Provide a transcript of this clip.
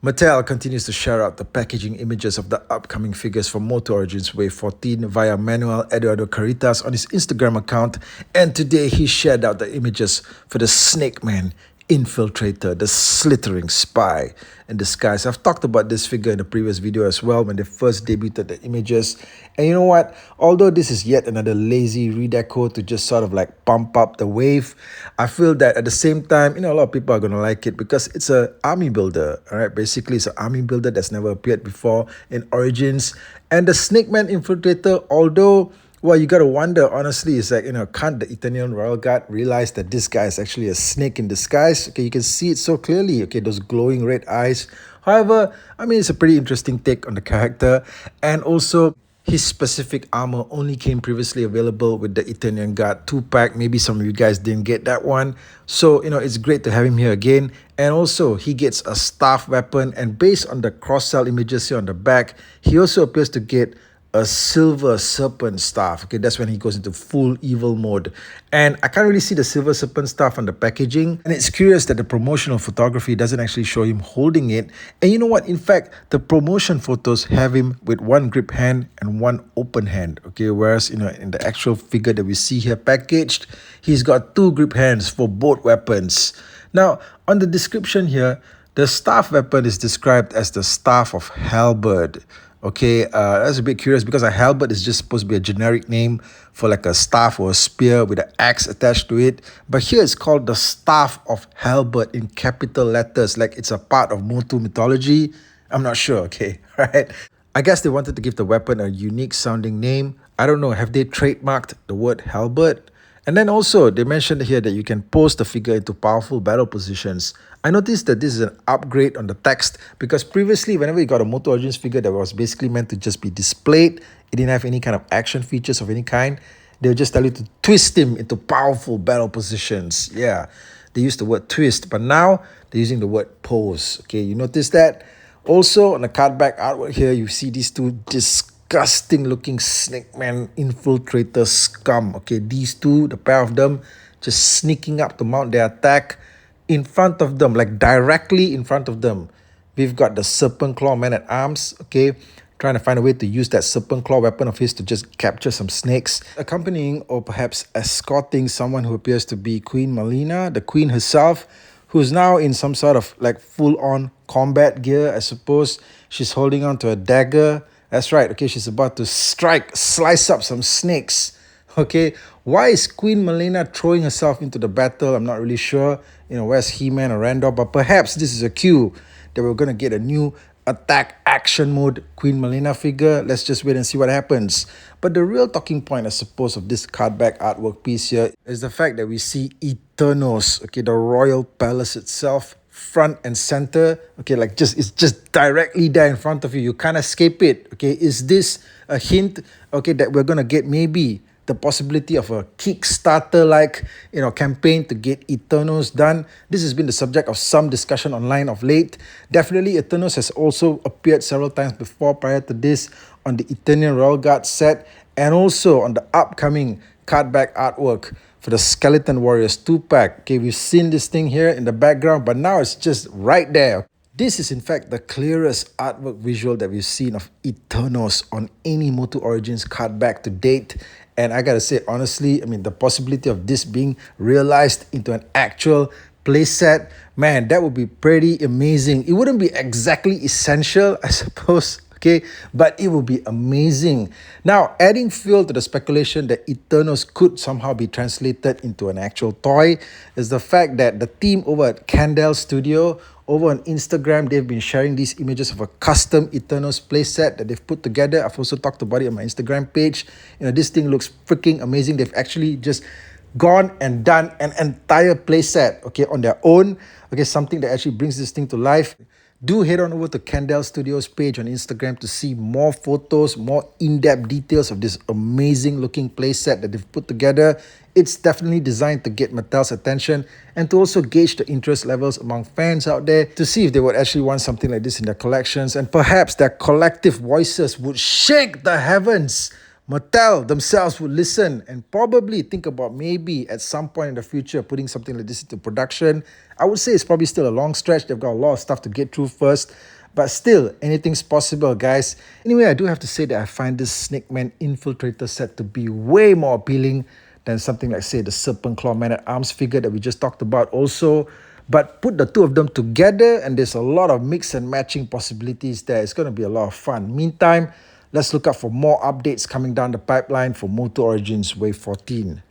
Mattel continues to share out the packaging images of the upcoming figures for MOTU Origins Wave 14 via Manuel Eduardo Caritas on his Instagram account, and today he shared out the images for the Snake Man, Infiltrator, the slithering spy in disguise. I've talked about this figure in the previous video as well when they first debuted the images. And you know what? Although this is yet another lazy redeco to just sort of like pump up the wave, I feel that at the same time, a lot of people are going to like it because it's an army builder. All right, basically it's an army builder that's never appeared before in Origins. And the Snake Man Infiltrator, although well, you got to wonder, honestly, it's like, can't the Eternian Royal Guard realize that this guy is actually a snake in disguise? Okay, you can see it so clearly. Okay, those glowing red eyes. However, I mean, it's a pretty interesting take on the character. And also, his specific armor only came previously available with the Eternian Guard 2-pack. Maybe some of you guys didn't get that one. So, it's great to have him here again. And also, he gets a staff weapon. And based on the cross-cell images here on the back, he also appears to get a silver serpent staff. Okay, that's when he goes into full evil mode. And I can't really see the silver serpent staff on the packaging. And it's curious that the promotional photography doesn't actually show him holding it. And you know what? In fact, the promotion photos have him with one grip hand and one open hand. Okay, whereas, in the actual figure that we see here packaged, he's got two grip hands for both weapons. Now, on the description here, the staff weapon is described as the Staff of Halberd. Okay, that's a bit curious because a halberd is just supposed to be a generic name for like a staff or a spear with an axe attached to it. But here it's called the Staff of Halberd in capital letters, like it's a part of MOTU mythology. I'm not sure, okay, right? I guess they wanted to give the weapon a unique sounding name. I don't know, have they trademarked the word halberd? And then also, they mentioned here that you can pose the figure into powerful battle positions. I noticed that this is an upgrade on the text because previously, whenever you got a MOTU Origins figure that was basically meant to just be displayed, it didn't have any kind of action features of any kind. They would just tell you to twist him into powerful battle positions. Yeah, they used the word twist, but now they're using the word pose. Okay, you notice that? Also, on the card back artwork here, you see these two disgusting looking Snake Man Infiltrator scum. Okay, these two, the pair of them, just sneaking up to mount their attack in front of them, like directly in front of them. We've got the Serpent Claw Man at Arms, okay, trying to find a way to use that Serpent Claw weapon of his to just capture some snakes, accompanying or perhaps escorting someone who appears to be Queen Melina, the queen herself, who's now in some sort of like full-on combat gear, I suppose. She's holding on to a dagger. That's right, okay, she's about to slice up some snakes. Okay, why is Queen Melina throwing herself into the battle? I'm not really sure. Where's He-Man or Randolph? But perhaps this is a cue that we're going to get a new attack action mode Queen Melina figure. Let's just wait and see what happens. But the real talking point, I suppose, of this card back artwork piece here is the fact that we see ETERNOS, okay, the royal palace itself, front and center. Okay, like it's just directly there in front of you. You can't escape it. Okay, is this a hint, okay, that we're going to get maybe the possibility of a Kickstarter-like, campaign to get ETERNOS done? This has been the subject of some discussion online of late. Definitely, ETERNOS has also appeared several times before prior to this on the Eternian Royal Guard set and also on the upcoming cardback artwork for the Skeleton Warriors 2-pack. Okay, we've seen this thing here in the background, but now it's just right there. This is in fact the clearest artwork visual that we've seen of ETERNOS on any MOTU Origins card back to date. And I gotta say, honestly, the possibility of this being realized into an actual playset, man, that would be pretty amazing. It wouldn't be exactly essential, I suppose, okay, but it would be amazing. Now, adding fuel to the speculation that ETERNOS could somehow be translated into an actual toy is the fact that the team over at Candle Studio, over on Instagram, they've been sharing these images of a custom ETERNOS playset that they've put together. I've also talked about it on my Instagram page. This thing looks freaking amazing. They've actually just gone and done an entire playset, okay, on their own. Okay, something that actually brings this thing to life. Do head on over to Candle Studios page on Instagram to see more photos, more in-depth details of this amazing looking playset that they've put together. It's definitely designed to get Mattel's attention and to also gauge the interest levels among fans out there to see if they would actually want something like this in their collections, and perhaps their collective voices would shake the heavens Mattel themselves would listen and probably think about maybe at some point in the future putting something like this into production. I would say it's probably still a long stretch. They've got a lot of stuff to get through first. But still, anything's possible, guys. Anyway, I do have to say that I find this Snake Man Infiltrator set to be way more appealing than something like, say, the Serpent Claw Man-at-Arms figure that we just talked about also. But put the two of them together and there's a lot of mix and matching possibilities there. It's going to be a lot of fun. Meantime, let's look out for more updates coming down the pipeline for MOTU Origins Wave 14.